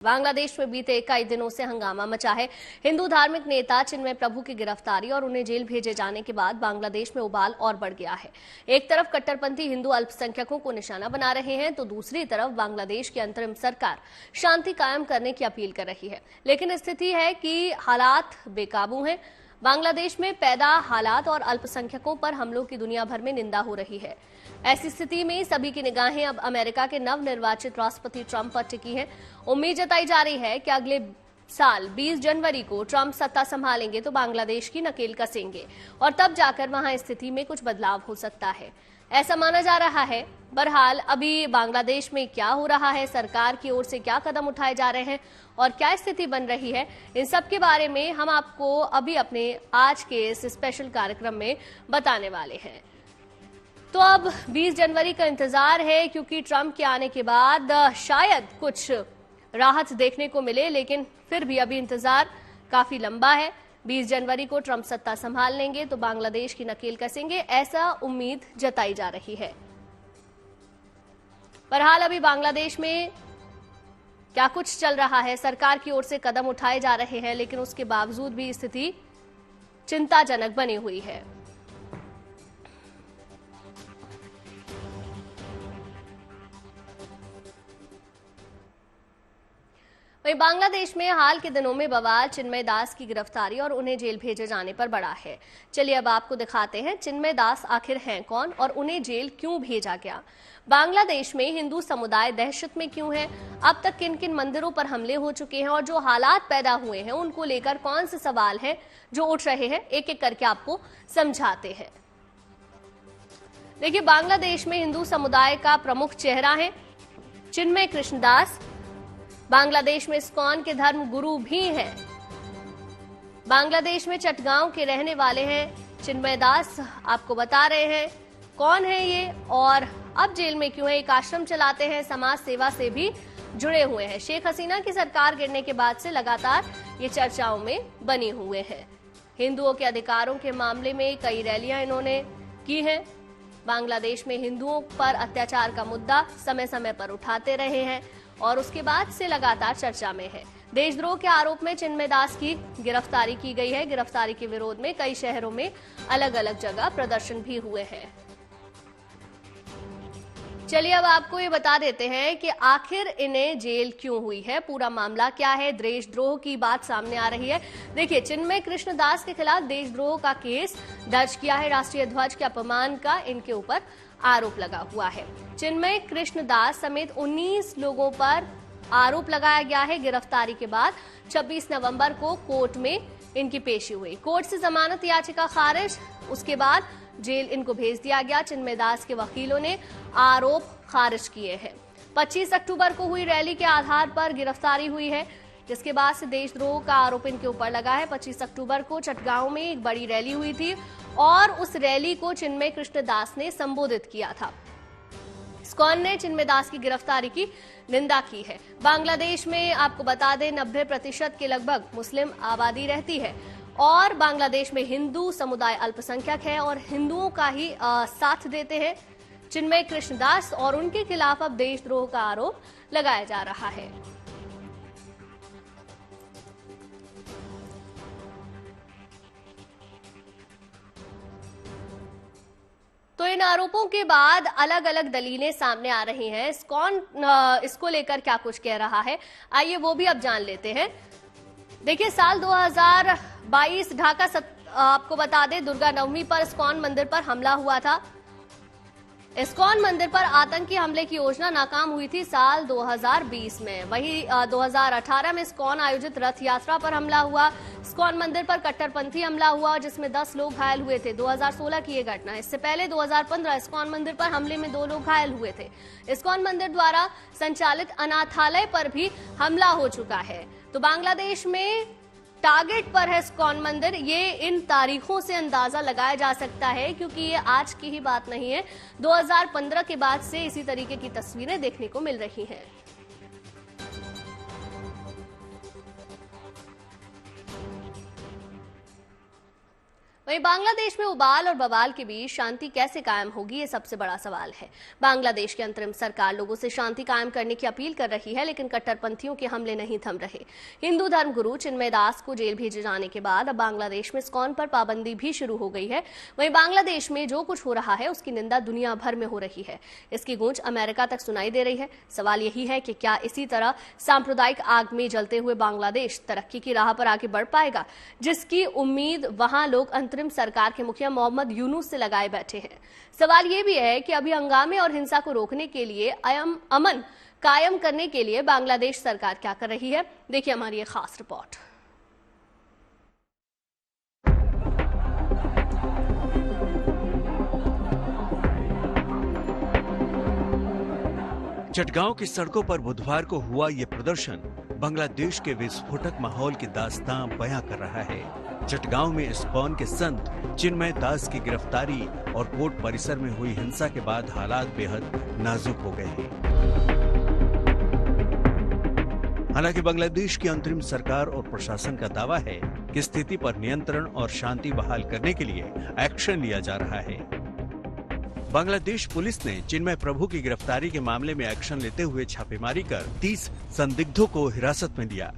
बांग्लादेश में बीते कई दिनों से हंगामा मचा है। हिंदू धार्मिक नेता चिन्मय प्रभु की गिरफ्तारी और उन्हें जेल भेजे जाने के बाद बांग्लादेश में उबाल और बढ़ गया है। एक तरफ कट्टरपंथी हिंदू अल्पसंख्यकों को निशाना बना रहे हैं तो दूसरी तरफ बांग्लादेश की अंतरिम सरकार शांति कायम करने की अपील कर रही है। लेकिन स्थिति है कि हालात बेकाबू हैं। बांग्लादेश में पैदा हालात और अल्पसंख्यकों पर हमलों की दुनिया भर में निंदा हो रही है। ऐसी स्थिति में सभी की निगाहें अब अमेरिका के नवनिर्वाचित राष्ट्रपति ट्रंप पर टिकी है। उम्मीद जताई जा रही है कि अगले साल 20 जनवरी को ट्रंप सत्ता संभालेंगे तो बांग्लादेश की नकेल कसेंगे और तब जाकर वहां स्थिति में कुछ बदलाव हो सकता है, ऐसा माना जा रहा है। बहरहाल अभी बांग्लादेश में क्या हो रहा है, सरकार की ओर से क्या कदम उठाए जा रहे हैं और क्या स्थिति बन रही है, इन सब के बारे में हम आपको अभी अपने आज के इस स्पेशल कार्यक्रम में बताने वाले हैं। तो अब 20 जनवरी का इंतजार है क्योंकि ट्रंप के आने के बाद शायद कुछ राहत देखने को मिले, लेकिन फिर भी अभी इंतजार काफी लंबा है। 20 जनवरी को ट्रंप सत्ता संभाल लेंगे तो बांग्लादेश की नकेल कसेंगे, ऐसा उम्मीद जताई जा रही है। बहरहाल अभी बांग्लादेश में क्या कुछ चल रहा है, सरकार की ओर से कदम उठाए जा रहे हैं, लेकिन उसके बावजूद भी स्थिति चिंताजनक बनी हुई है। वहीं बांग्लादेश में हाल के दिनों में बवाल चिन्मय दास की गिरफ्तारी और उन्हें जेल भेजे जाने पर बढ़ा है। चलिए अब आपको दिखाते हैं चिन्मय दास आखिर हैं कौन और उन्हें जेल क्यों भेजा गया। बांग्लादेश में हिंदू समुदाय दहशत में क्यों है, अब तक किन किन मंदिरों पर हमले हो चुके हैं और जो हालात पैदा हुए हैं उनको लेकर कौन से सवाल हैं जो उठ रहे हैं, एक एक करके आपको समझाते हैं। देखिए, बांग्लादेश में हिंदू समुदाय का प्रमुख चेहरा है चिन्मय कृष्णदास। बांग्लादेश में इस्कॉन के धर्म गुरु भी हैं। बांग्लादेश में चटगांव के रहने वाले हैं चिन्मय दास। आपको बता रहे हैं कौन है ये और अब जेल में क्यों है। एक आश्रम चलाते हैं, समाज सेवा से भी जुड़े हुए हैं। शेख हसीना की सरकार गिरने के बाद से लगातार ये चर्चाओं में बने हुए हैं। हिंदुओं के अधिकारों के मामले में कई रैलियां इन्होंने की हैं। बांग्लादेश में हिंदुओं पर अत्याचार का मुद्दा समय समय पर उठाते रहे हैं और उसके बाद से लगातार चर्चा में है। देशद्रोह के आरोप में चिन्मय दास की गिरफ्तारी की गई है। गिरफ्तारी के विरोध में कई शहरों में अलग अलग जगह प्रदर्शन भी हुए हैं। चलिए अब आपको ये बता देते हैं कि आखिर इन्हें जेल क्यों हुई है, पूरा मामला क्या है। देशद्रोह की बात सामने आ रही है। देखिए, चिन्मय कृष्णदास के खिलाफ देशद्रोह का केस दर्ज किया है। राष्ट्रीय ध्वज के अपमान का इनके ऊपर आरोप लगा हुआ है। चिन्मय कृष्णदास समेत 19 लोगों पर आरोप लगाया गया है। गिरफ्तारी के बाद 26 नवंबर को कोर्ट में इनकी पेशी हुई। कोर्ट से जमानत याचिका खारिज, उसके बाद जेल इनको भेज दिया गया। चिन्मय दास के वकीलों ने आरोप खारिज किए हैं। 25 अक्टूबर को हुई रैली के आधार पर गिरफ्तारी हुई है, जिसके बाद से देशद्रोह का आरोप इनके ऊपर लगा है। 25 अक्टूबर को चटगांव में एक बड़ी रैली हुई थी और उस रैली को चिन्मय कृष्णदास ने संबोधित किया था। इस्कॉन ने चिन्मय दास की गिरफ्तारी की निंदा की है। बांग्लादेश में आपको बता दें 90% के लगभग मुस्लिम आबादी रहती है और बांग्लादेश में हिंदू समुदाय अल्पसंख्यक है और हिंदुओं का ही साथ देते हैं चिन्मय कृष्णदास और उनके खिलाफ अब देशद्रोह का आरोप लगाया जा रहा है। तो इन आरोपों के बाद अलग अलग दलीलें सामने आ रही हैं। इस्कॉन इसको लेकर क्या कुछ कह रहा है, आइए वो भी अब जान लेते हैं। देखिए, साल 2022 ढाका आपको बता दें दुर्गा नवमी पर इस्कॉन मंदिर पर हमला हुआ था। इस्कॉन मंदिर पर आतंकी हमले की योजना नाकाम हुई थी साल 2020 में। वहीं 2018 में इस्कॉन आयोजित रथ यात्रा पर हमला हुआ। इस्कॉन मंदिर पर कट्टरपंथी हमला हुआ जिसमें 10 लोग घायल हुए थे। 2016 की ये घटना। इससे पहले 2015 इस्कॉन मंदिर पर हमले में 2 लोग घायल हुए थे। इस्कॉन मंदिर द्वारा संचालित अनाथालय पर भी हमला हो चुका है। तो बांग्लादेश में टारगेट पर है इस्कॉन मंदिर। ये इन तारीखों से अंदाजा लगाया जा सकता है क्योंकि ये आज की ही बात नहीं है। 2015 के बाद से इसी तरीके की तस्वीरें देखने को मिल रही हैं। वहीं बांग्लादेश में उबाल और बवाल के बीच शांति कैसे कायम होगी, ये सबसे बड़ा सवाल है। बांग्लादेश की अंतरिम सरकार लोगों से शांति कायम करने की अपील कर रही है, लेकिन कट्टरपंथियों के हमले नहीं थम रहे। हिंदू धर्मगुरु चिन्मय दास को जेल भेजे जाने के बाद अब बांग्लादेश में इस्कॉन पर पाबंदी भी शुरू हो गई है। वहीं बांग्लादेश में जो कुछ हो रहा है उसकी निंदा दुनिया भर में हो रही है। इसकी गूंज अमेरिका तक सुनाई दे रही है। सवाल यही है कि क्या इसी तरह सांप्रदायिक आग में जलते हुए बांग्लादेश तरक्की की राह पर आगे बढ़ पाएगा, जिसकी उम्मीद वहां लोग अंतरिम सरकार के मुखिया मोहम्मद यूनुस से लगाए बैठे हैं। सवाल यह भी है कि अभी हंगामे और हिंसा को रोकने के लिए अमन कायम करने के लिए बांग्लादेश सरकार क्या कर रही है। देखिए हमारी ये खास रिपोर्ट। चटगांव की सड़कों पर बुधवार को हुआ ये प्रदर्शन बांग्लादेश के विस्फोटक माहौल की दास्तां बयां कर रहा है। चटगांव में इस्कॉन के संत चिन्मय दास की गिरफ्तारी और कोर्ट परिसर में हुई हिंसा के बाद हालात बेहद नाजुक हो गए हैं। हालांकि बांग्लादेश की अंतरिम सरकार और प्रशासन का दावा है कि स्थिति पर नियंत्रण और शांति बहाल करने के लिए एक्शन लिया जा रहा है। बांग्लादेश पुलिस ने चिन्मय प्रभु की गिरफ्तारी के मामले में एक्शन लेते हुए छापेमारी कर 30 संदिग्धों को हिरासत में लिया।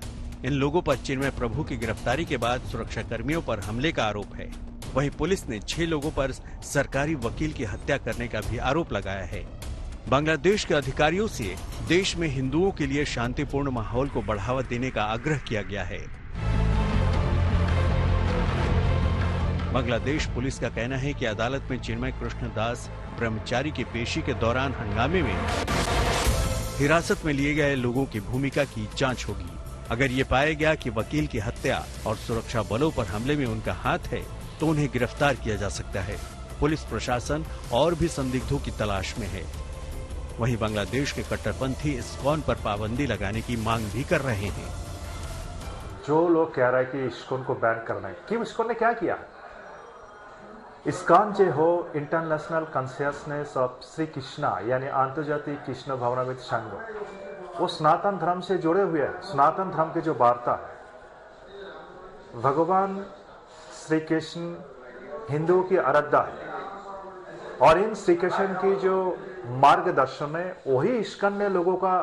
इन लोगों पर चिन्मय प्रभु की गिरफ्तारी के बाद सुरक्षा कर्मियों पर हमले का आरोप है। वहीं पुलिस ने 6 लोगों पर सरकारी वकील की हत्या करने का भी आरोप लगाया है। बांग्लादेश के अधिकारियों से देश में हिंदुओं के लिए शांतिपूर्ण माहौल को बढ़ावा देने का आग्रह किया गया है। बांग्लादेश पुलिस का कहना है कि अदालत में चिन्मय कृष्ण दास ब्रह्मचारी की पेशी के दौरान हंगामे में हिरासत में लिए गए लोगों की भूमिका की जांच होगी। अगर ये पाया गया कि वकील की हत्या और सुरक्षा बलों पर हमले में उनका हाथ है तो उन्हें गिरफ्तार किया जा सकता है। पुलिस प्रशासन और भी संदिग्धों की तलाश में है। वहीं बांग्लादेश के कट्टरपंथी इस्कॉन पर पाबंदी लगाने की मांग भी कर रहे हैं। जो लोग कह रहे हैं कि इस्कॉन को बैन करना है, क्यों? इस्कॉन ने क्या किया? इस्कॉन जो हो international consciousness of Shri Krishna यानी अंतर्जातीय कृष्ण भावनाविद संघ, वो सनातन धर्म से जुड़े हुए हैं। सनातन धर्म की जो वार्ता है, भगवान श्री कृष्ण हिंदुओं की आराध्य है और इन श्री कृष्ण की जो मार्गदर्शन है वही इस्कॉन ने लोगों का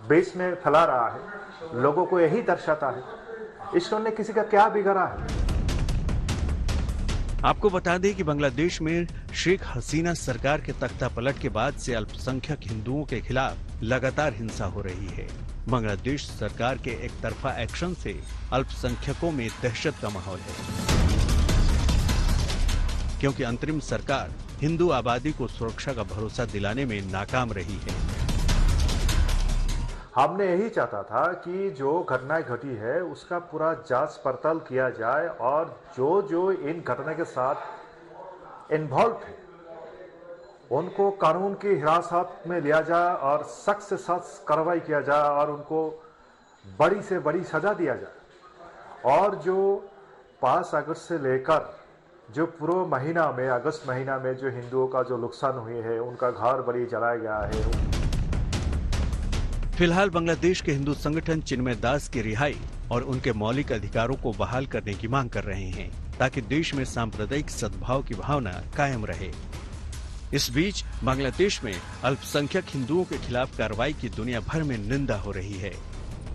बीच में फैला रहा है। लोगों को यही दर्शाता है। इस्कॉन ने किसी का क्या बिगाड़ा है? आपको बता दें कि बांग्लादेश में शेख हसीना सरकार के तख्ता पलट के बाद से अल्पसंख्यक हिंदुओं के खिलाफ लगातार हिंसा हो रही है। बांग्लादेश सरकार के एक तरफा एक्शन से अल्पसंख्यकों में दहशत का माहौल है, क्योंकि अंतरिम सरकार हिंदू आबादी को सुरक्षा का भरोसा दिलाने में नाकाम रही है। हमने यही चाहता था कि जो घटनाएं घटी है उसका पूरा जांच पड़ताल किया जाए और जो इन घटना के साथ इन्वॉल्व थे उनको कानून की हिरासत में लिया जाए और सख्त से सख्त कार्रवाई किया जाए और उनको बड़ी से बड़ी सजा दिया जाए। और जो 5 अगस्त से लेकर जो पूरा महीना में, अगस्त महीना में जो हिंदुओं का जो नुकसान हुए है, उनका घर बड़ी जलाया गया है। फिलहाल बांग्लादेश के हिंदू संगठन चिन्मय दास की रिहाई और उनके मौलिक अधिकारों को बहाल करने की मांग कर रहे हैं, ताकि देश में सांप्रदायिक सद्भाव की भावना कायम रहे। इस बीच बांग्लादेश में अल्पसंख्यक हिंदुओं के खिलाफ कार्रवाई की दुनिया भर में निंदा हो रही है।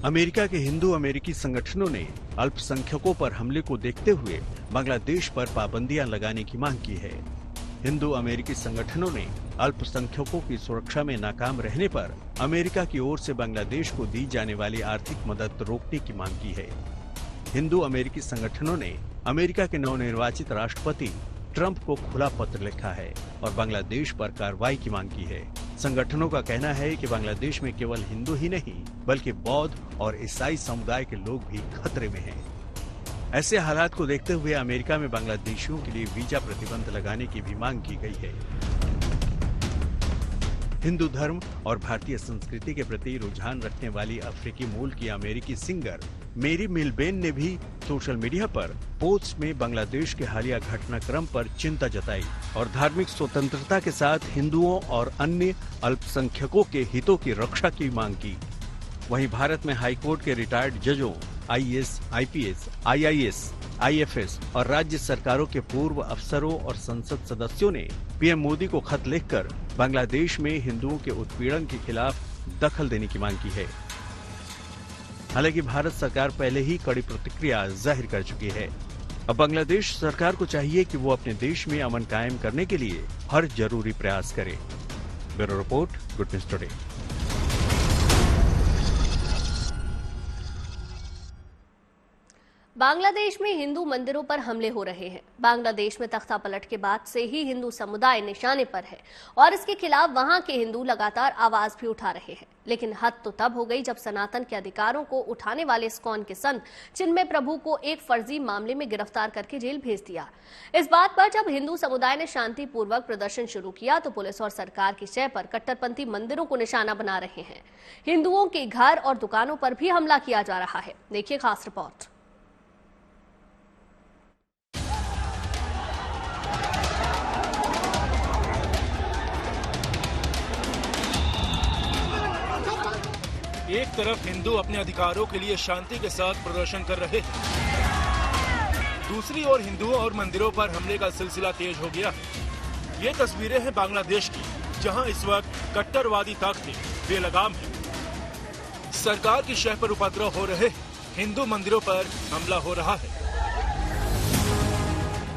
अमेरिका के हिंदू अमेरिकी संगठनों ने अल्पसंख्यकों पर हमले को देखते हुए बांग्लादेश पर पाबंदियां लगाने की मांग की है। हिंदू अमेरिकी संगठनों ने अल्पसंख्यकों की सुरक्षा में नाकाम रहने पर अमेरिका की ओर से बांग्लादेश को दी जाने वाली आर्थिक मदद रोकने की मांग की है। हिंदू अमेरिकी संगठनों ने अमेरिका के नवनिर्वाचित राष्ट्रपति ट्रंप को खुला पत्र लिखा है और बांग्लादेश पर कार्रवाई की मांग की है। संगठनों का कहना है कि बांग्लादेश में केवल हिंदू ही नहीं बल्कि बौद्ध और ईसाई समुदाय के लोग भी खतरे में हैं। ऐसे हालात को देखते हुए अमेरिका में बांग्लादेशियों के लिए वीजा प्रतिबंध लगाने की भी मांग की गई है। हिंदू धर्म और भारतीय संस्कृति के प्रति रुझान रखने वाली अफ्रीकी मूल की अमेरिकी सिंगर मेरी मिलबेन ने भी सोशल मीडिया पर पोस्ट में बांग्लादेश के हालिया घटनाक्रम पर चिंता जताई और धार्मिक स्वतंत्रता के साथ हिंदुओं और अन्य अल्पसंख्यकों के हितों की रक्षा की मांग की। वहीं भारत में हाईकोर्ट के रिटायर्ड जजों, IAS, IPS, IIS, IFS और राज्य सरकारों के पूर्व अफसरों और संसद सदस्यों ने पीएम मोदी को खत लिखकर बांग्लादेश में हिंदुओं के उत्पीड़न के खिलाफ दखल देने की मांग की है। हालांकि भारत सरकार पहले ही कड़ी प्रतिक्रिया जाहिर कर चुकी है। अब बांग्लादेश सरकार को चाहिए कि वो अपने देश में अमन कायम करने के लिए हर जरूरी प्रयास करे। Bureau report, good news today. Bangladesh में हिंदू मंदिरों पर हमले हो रहे हैं। बांग्लादेश में तख्ता पलट के बाद से ही हिंदू समुदाय निशाने पर है और इसके खिलाफ वहां के हिंदू लगातार आवाज भी उठा रहे हैं। लेकिन हद तो तब हो गई जब सनातन के अधिकारों को उठाने वाले इस्कॉन के संत चिन्मय प्रभु को एक फर्जी मामले में गिरफ्तार करके जेल भेज दिया। इस बात पर जब हिंदू समुदाय ने शांतिपूर्वक प्रदर्शन शुरू किया तो पुलिस और सरकार की शय पर कट्टरपंथी मंदिरों को निशाना बना रहे हैं। हिंदुओं के घर और दुकानों पर भी हमला किया जा रहा है। देखिए खास रिपोर्ट। एक तरफ हिंदू अपने अधिकारों के लिए शांति के साथ प्रदर्शन कर रहे हैं, दूसरी ओर हिंदुओं और मंदिरों पर हमले का सिलसिला तेज हो गया है। ये तस्वीरें हैं बांग्लादेश की, जहां इस वक्त कट्टरवादी ताकतें बेलगाम हैं। सरकार की शह पर उपद्रव हो रहे हैं, हिंदू मंदिरों पर हमला हो रहा है।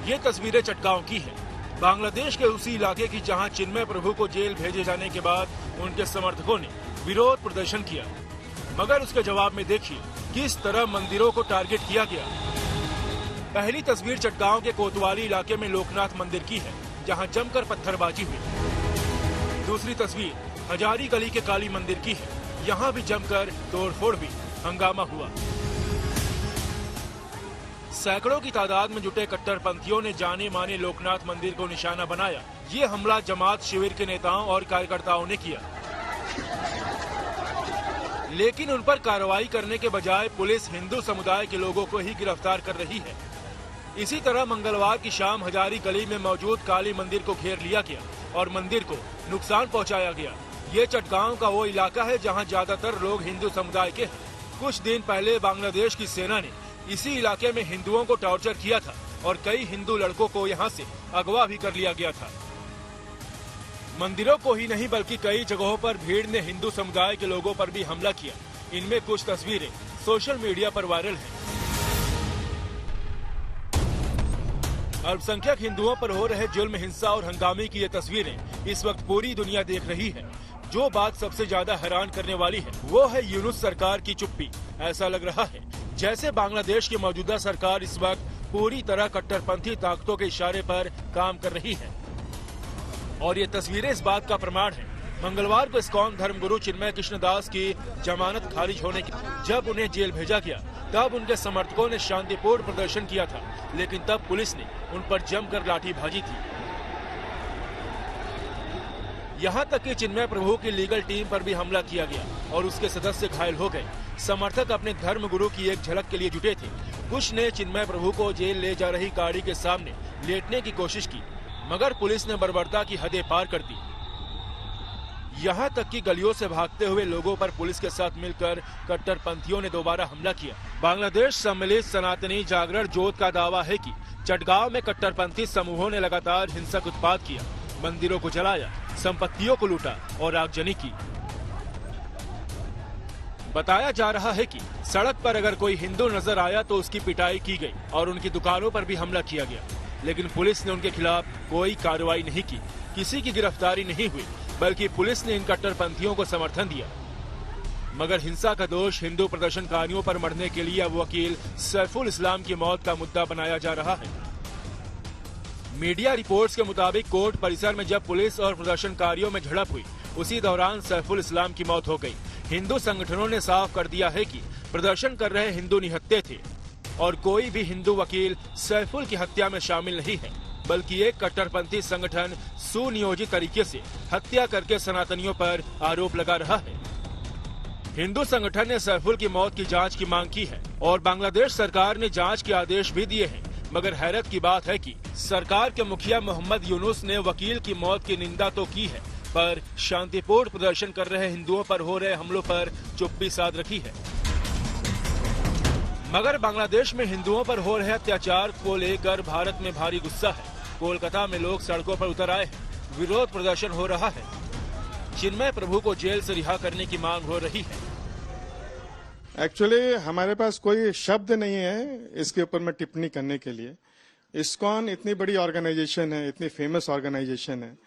ये तस्वीरें चटगांव की हैं, बांग्लादेश के उसी इलाके की जहां चिन्मय प्रभु को जेल भेजे जाने के बाद उनके समर्थकों ने विरोध प्रदर्शन किया। मगर उसके जवाब में देखिए किस तरह मंदिरों को टारगेट किया गया। पहली तस्वीर चटगांव के कोतवाली इलाके में लोकनाथ मंदिर की है, जहां जमकर पत्थरबाजी हुई। दूसरी तस्वीर हजारी गली के काली मंदिर की है, यहां भी जमकर तोड़फोड़ हुई, हंगामा हुआ। सैकड़ों की तादाद में जुटे कट्टरपंथियों ने जाने माने लोकनाथ मंदिर को निशाना बनाया। ये हमला जमात शिविर के नेताओं और कार्यकर्ताओं ने किया, लेकिन उन पर कार्रवाई करने के बजाय पुलिस हिंदू समुदाय के लोगों को ही गिरफ्तार कर रही है। इसी तरह मंगलवार की शाम हजारी गली में मौजूद काली मंदिर को घेर लिया गया और मंदिर को नुकसान पहुंचाया गया। ये चटगांव का वो इलाका है जहां ज्यादातर लोग हिंदू समुदाय के हैं। कुछ दिन पहले बांग्लादेश की सेना ने इसी इलाके में हिंदुओं को टॉर्चर किया था और कई हिंदू लड़कों को यहाँ से अगवा भी कर लिया गया था। मंदिरों को ही नहीं बल्कि कई जगहों पर भीड़ ने हिंदू समुदाय के लोगों पर भी हमला किया। इनमें कुछ तस्वीरें सोशल मीडिया पर वायरल हैं। अल्पसंख्यक हिंदुओं पर हो रहे जुल्म, हिंसा और हंगामे की ये तस्वीरें इस वक्त पूरी दुनिया देख रही है। जो बात सबसे ज्यादा हैरान करने वाली है वो है यूनुस सरकार की चुप्पी। ऐसा लग रहा है जैसे बांग्लादेश की मौजूदा सरकार इस वक्त पूरी तरह कट्टरपंथी ताकतों के इशारे पर काम कर रही है। और ये तस्वीरें इस बात का प्रमाण है। मंगलवार को इस्कॉन धर्मगुरु चिन्मय कृष्ण दास की जमानत खारिज होने की जब उन्हें जेल भेजा गया तब उनके समर्थकों ने शांतिपूर्ण प्रदर्शन किया था, लेकिन तब पुलिस ने उन पर जमकर लाठीभाजी की। यहाँ तक कि चिन्मय प्रभु की लीगल टीम पर भी हमला किया गया और उसके सदस्य घायल हो गए। समर्थक अपने धर्मगुरु की एक झलक के लिए जुटे थे। कुछ ने चिन्मय प्रभु को जेल ले जा रही गाड़ी के सामने लेटने की कोशिश की, मगर पुलिस ने बर्बरता की हदें पार कर दी। यहाँ तक कि गलियों से भागते हुए लोगों पर पुलिस के साथ मिलकर कट्टरपंथियों ने दोबारा हमला किया। बांग्लादेश सम्मिलित सनातनी जागरण जोत का दावा है कि चटगांव में कट्टरपंथी समूहों ने लगातार हिंसक उत्पात किया, मंदिरों को जलाया, संपत्तियों को लूटा और आगजनी की। बताया जा रहा है कि सड़क पर अगर कोई हिंदू नजर आया तो उसकी पिटाई की गई और उनकी दुकानों पर भी हमला किया गया, लेकिन पुलिस ने उनके खिलाफ कोई कार्रवाई नहीं की। किसी की गिरफ्तारी नहीं हुई, बल्कि पुलिस ने इन कट्टरपंथियों को समर्थन दिया। मगर हिंसा का दोष हिंदू प्रदर्शनकारियों पर मढ़ने के लिए अब वकील सैफुल इस्लाम की मौत का मुद्दा बनाया जा रहा है। मीडिया रिपोर्ट्स के मुताबिक कोर्ट परिसर में जब पुलिस और प्रदर्शनकारियों में झड़प हुई, उसी दौरान सैफुल इस्लाम की मौत हो गई। हिंदू संगठनों ने साफ कर दिया है कि प्रदर्शन कर रहे हिंदू निहत्थे थे और कोई भी हिंदू वकील सैफुल की हत्या में शामिल नहीं है, बल्कि एक कट्टरपंथी संगठन सुनियोजित तरीके से हत्या करके सनातनियों पर आरोप लगा रहा है। हिंदू संगठन ने सैफुल की मौत की जांच की मांग की है और बांग्लादेश सरकार ने जांच के आदेश भी दिए हैं। मगर हैरत की बात है कि सरकार के मुखिया मोहम्मद यूनुस ने वकील की मौत की निंदा तो की है, पर शांतिपूर्ण प्रदर्शन कर रहे हिंदुओं पर हो रहे हमलों पर चुप्पी साध रखी है। मगर बांग्लादेश में हिंदुओं पर हो रहे अत्याचार को लेकर भारत में भारी गुस्सा है। कोलकाता में लोग सड़कों पर उतर आए हैं, विरोध प्रदर्शन हो रहा है। चिन्मय प्रभु को जेल से रिहा करने की मांग हो रही है। एक्चुअली हमारे पास कोई शब्द नहीं है इसके ऊपर में टिप्पणी करने के लिए। इस्कॉन इतनी बड़ी ऑर्गेनाइजेशन है, इतनी फेमस ऑर्गेनाइजेशन है।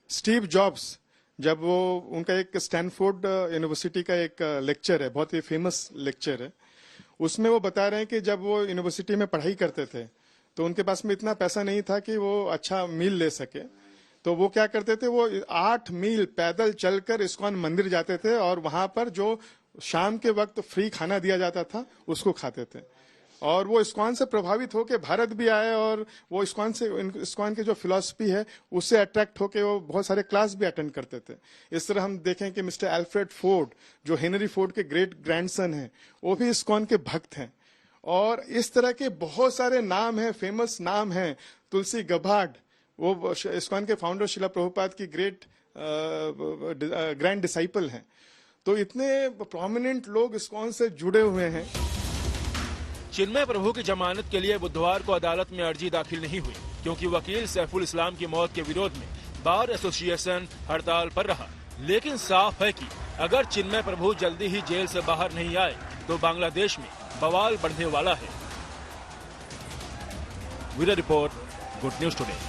स्टीव जॉब्स, जब वो उनका एक स्टैनफोर्ड यूनिवर्सिटी का एक लेक्चर है, बहुत ही फेमस लेक्चर है, उसमें वो बता रहे हैं कि जब वो यूनिवर्सिटी में पढ़ाई करते थे तो उनके पास में इतना पैसा नहीं था कि वो अच्छा मील ले सके, तो वो क्या करते थे, वो 8 मील पैदल चलकर इस्कॉन मंदिर जाते थे और वहां पर जो शाम के वक्त फ्री खाना दिया जाता था उसको खाते थे। और वो इस्कॉन से प्रभावित होकर भारत भी आए और वो इस्कॉन की जो फिलॉसफी है उससे अट्रैक्ट होकर वो बहुत सारे क्लास भी अटेंड करते थे। इस तरह हम देखें कि मिस्टर एल्फ्रेड फोर्ड, जो हेनरी फोर्ड के ग्रेट ग्रैंडसन हैं, वो भी इस्कॉन के भक्त हैं। और इस तरह के बहुत सारे नाम हैं, फेमस नाम हैं। तुलसी गबार्ड, वो इस्कॉन के फाउंडर शिला प्रभुपाद की ग्रैंड डिसाइपल हैं। तो इतने प्रोमिनेंट लोग इस्कॉन से जुड़े हुए हैं। चिन्मय प्रभु की जमानत के लिए बुधवार को अदालत में अर्जी दाखिल नहीं हुई, क्योंकि वकील सैफुल इस्लाम की मौत के विरोध में बार एसोसिएशन हड़ताल पर रहा। लेकिन साफ है कि अगर चिन्मय प्रभु जल्दी ही जेल से बाहर नहीं आए तो बांग्लादेश में बवाल बढ़ने वाला है। Bureau report, good news today.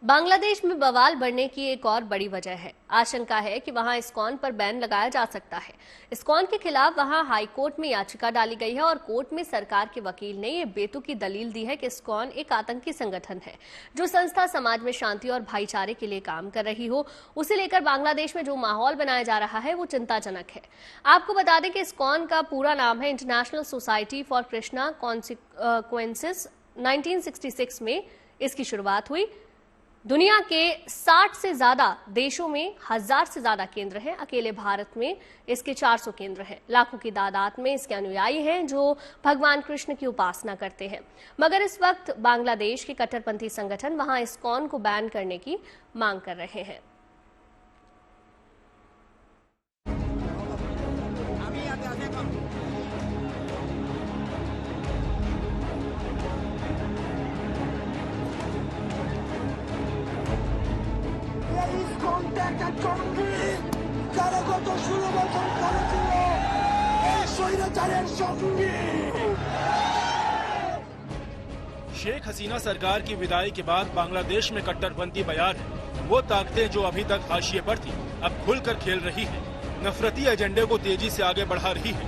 Bangladesh में बवाल बढ़ने की एक और बड़ी वजह है। आशंका है कि वहां इस्कॉन पर बैन लगाया जा सकता है। इस्कॉन के खिलाफ वहां हाई कोर्ट में याचिका डाली गई है और कोर्ट में सरकार के वकील ने ये बेतुकी दलील दी है कि इस्कॉन एक आतंकी संगठन है। जो संस्था समाज में शांति और भाईचारे के लिए काम कर रही हो, उसे लेकर बांग्लादेश में जो माहौल बनाया जा रहा है वो चिंताजनक है। आपको बता दें कि इस्कॉन का पूरा नाम है international society for Krishna consequences. 1966 में इसकी शुरुआत हुई। दुनिया के 60 से ज्यादा देशों में 1000 से ज्यादा केंद्र हैं। अकेले भारत में इसके 400 केंद्र हैं। लाखों की तादाद में इसके अनुयायी हैं जो भगवान कृष्ण की उपासना करते हैं। मगर इस वक्त बांग्लादेश के कट्टरपंथी संगठन वहां इस्कॉन को बैन करने की मांग कर रहे हैं। शेख हसीना सरकार की विदाई के बाद बांग्लादेश में कट्टरपंथी बयार है। वो ताकतें जो अभी तक हाशिए पर थी अब खुलकर खेल रही है। नफरती एजेंडे को तेजी से आगे बढ़ा रही है।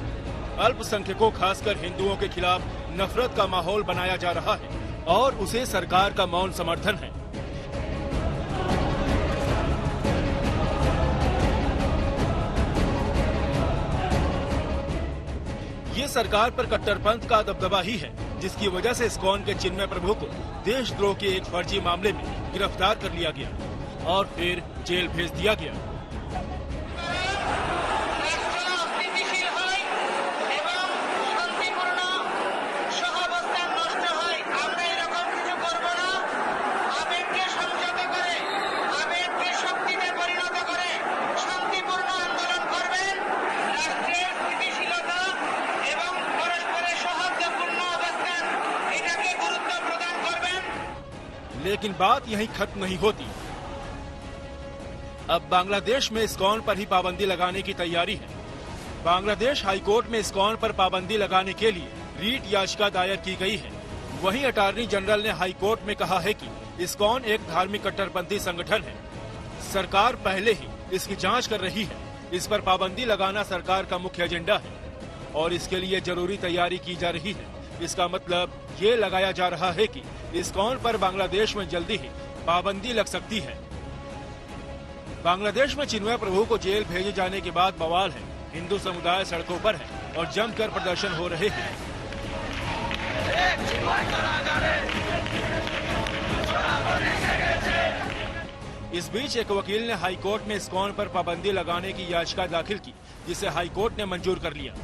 अल्पसंख्यकों, खासकर हिंदुओं के खिलाफ नफरत का माहौल बनाया जा रहा है और उसे सरकार का मौन समर्थन है। ये सरकार पर कट्टरपंथ का दबदबा ही है, जिसकी वजह से इस्कॉन के चिन्मय प्रभु को देशद्रोह के एक फर्जी मामले में गिरफ्तार कर लिया गया और फिर जेल भेज दिया गया। लेकिन बात यहीं खत्म नहीं होती। अब बांग्लादेश में इस्कॉन पर ही पाबंदी लगाने की तैयारी है। बांग्लादेश हाईकोर्ट में इस्कॉन पर पाबंदी लगाने के लिए रीट याचिका दायर की गई है। वहीं अटॉर्नी जनरल ने हाईकोर्ट में कहा है कि इस्कॉन एक धार्मिक कट्टरपंथी संगठन है। सरकार पहले ही इसकी जांच कर रही है। इस पर पाबंदी लगाना सरकार का मुख्य एजेंडा है और इसके लिए जरूरी तैयारी की जा रही है। इसका मतलब ये लगाया जा रहा है कि इस्कॉन पर बांग्लादेश में जल्दी ही पाबंदी लग सकती है। बांग्लादेश में चिन्मय प्रभु को जेल भेजे जाने के बाद बवाल है। हिंदू समुदाय सड़कों पर है और जमकर प्रदर्शन हो रहे हैं। इस बीच एक वकील ने हाईकोर्ट में इस्कॉन पर पाबंदी लगाने की याचिका दाखिल की, जिसे हाईकोर्ट ने मंजूर कर लिया।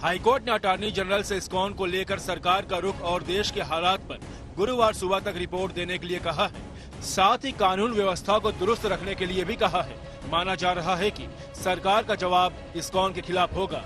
हाईकोर्ट ने अटॉर्नी जनरल से इस्कॉन को लेकर सरकार का रुख और देश के हालात पर गुरुवार सुबह तक रिपोर्ट देने के लिए कहा है। साथ ही कानून व्यवस्था को दुरुस्त रखने के लिए भी कहा है। माना जा रहा है कि सरकार का जवाब इस्कॉन के खिलाफ होगा।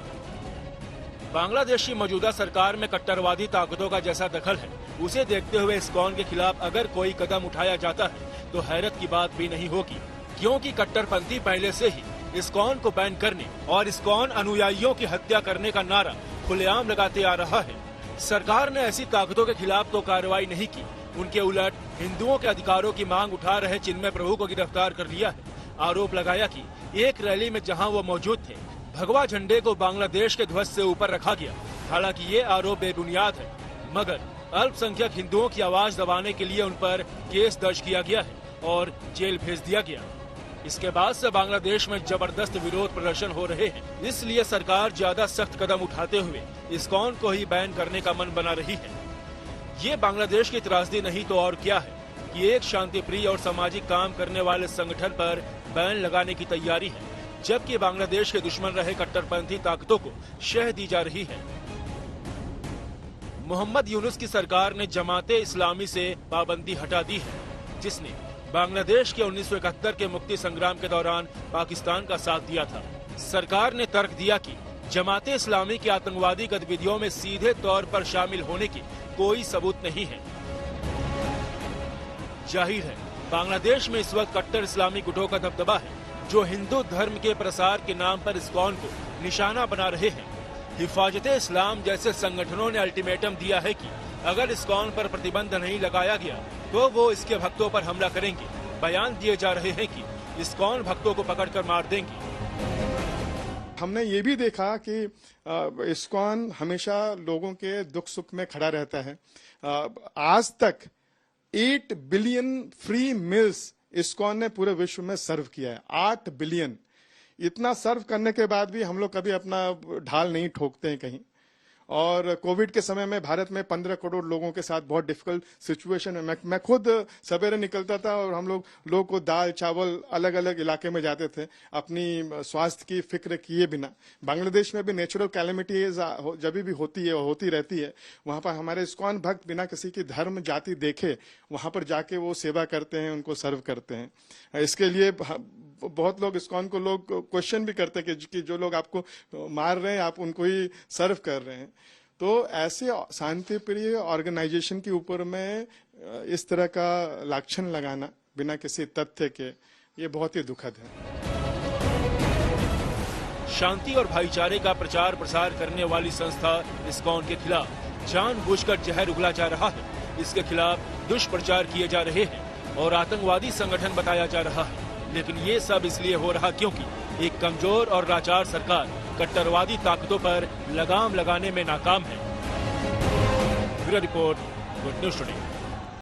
बांग्लादेश की मौजूदा सरकार में कट्टरवादी ताकतों का जैसा दखल है, उसे देखते हुए इस्कॉन के खिलाफ अगर कोई कदम उठाया जाता है तो हैरत की बात भी नहीं होगी, क्योंकि कट्टरपंथी पहले से ही इस्कॉन को बैन करने और इस्कॉन अनुयायियों की हत्या करने का नारा खुलेआम लगाते आ रहा है। सरकार ने ऐसी ताकतों के खिलाफ तो कार्रवाई नहीं की, उनके उलट हिंदुओं के अधिकारों की मांग उठा रहे चिन्मय प्रभु को गिरफ्तार कर लिया है। आरोप लगाया कि एक रैली में जहां वो मौजूद थे, भगवा झंडे को बांग्लादेश के ध्वज से ऊपर रखा गया। हालांकि ये आरोप बेबुनियाद है, मगर अल्पसंख्यक हिंदुओं की आवाज दबाने के लिए उन पर केस दर्ज किया गया है और जेल भेज दिया गया। इसके बाद से बांग्लादेश में जबरदस्त विरोध प्रदर्शन हो रहे हैं, इसलिए सरकार ज्यादा सख्त कदम उठाते हुए इस्कॉन को ही बैन करने का मन बना रही है। ये बांग्लादेश की त्रासदी नहीं तो और क्या है कि एक शांतिप्रिय और सामाजिक काम करने वाले संगठन पर बैन लगाने की तैयारी है, जबकि बांग्लादेश के दुश्मन रहे कट्टरपंथी ताकतों को शह दी जा रही है। मोहम्मद यूनुस की सरकार ने जमाते इस्लामी से पाबंदी हटा दी है, जिसने बांग्लादेश के 1971 के मुक्ति संग्राम के दौरान पाकिस्तान का साथ दिया था। सरकार ने तर्क दिया कि जमाते इस्लामी की आतंकवादी गतिविधियों में सीधे तौर पर शामिल होने की कोई सबूत नहीं है। जाहिर है बांग्लादेश में इस वक्त कट्टर इस्लामी गुटों का दबदबा है, जो हिंदू धर्म के प्रसार के नाम पर इस्कॉन को निशाना बना रहे हैं। हिफाजते इस्लाम जैसे संगठनों ने अल्टीमेटम दिया है कि अगर इस्कॉन पर प्रतिबंध नहीं लगाया गया तो वो इसके भक्तों पर हमला करेंगे। बयान दिए जा रहे हैं कि इस्कॉन भक्तों को पकड़कर मार देंगे। हमने ये भी देखा कि इस्कॉन हमेशा लोगों के दुख सुख में खड़ा रहता है। आज तक 8 बिलियन फ्री मील्स इस्कॉन ने पूरे विश्व में सर्व किया है। 8 बिलियन। इतना सर्व करने के बाद भी हम लोग कभी अपना ढाल नहीं ठोकते हैं कहीं। और कोविड के समय में भारत में 15 करोड़ लोगों के साथ बहुत डिफिकल्ट सिचुएशन है। मैं खुद सवेरे निकलता था और हम लोगों को दाल चावल अलग अलग इलाके में जाते थे अपनी स्वास्थ्य की फिक्र किए बिना। बांग्लादेश में भी नेचुरल कैलेमिटीज जब भी होती है होती रहती है, वहां पर हमारे इस्कॉन भक्त बिना किसी की धर्म जाति देखे वहां पर जाके वो सेवा करते हैं, उनको सर्व करते हैं। इसके लिए बहुत लोग इस्कॉन को लोग क्वेश्चन भी करते हैं कि जो लोग आपको मार रहे हैं आप उनको ही सर्व कर रहे हैं। तो ऐसे शांति प्रिय ऑर्गेनाइजेशन के ऊपर में इस तरह का लांछन लगाना बिना किसी तथ्य के, ये बहुत ही दुखद है। शांति और भाईचारे का प्रचार प्रसार करने वाली संस्था इस्कॉन के खिलाफ जानबूझकर जहर उगला जा रहा है। इसके खिलाफ दुष्प्रचार किए जा रहे हैं और आतंकवादी संगठन बताया जा रहा है। लेकिन ये सब इसलिए हो रहा क्योंकि एक कमजोर और लाचार सरकार कट्टरवादी ताकतों पर लगाम लगाने में नाकाम है। Bureau report, good news today.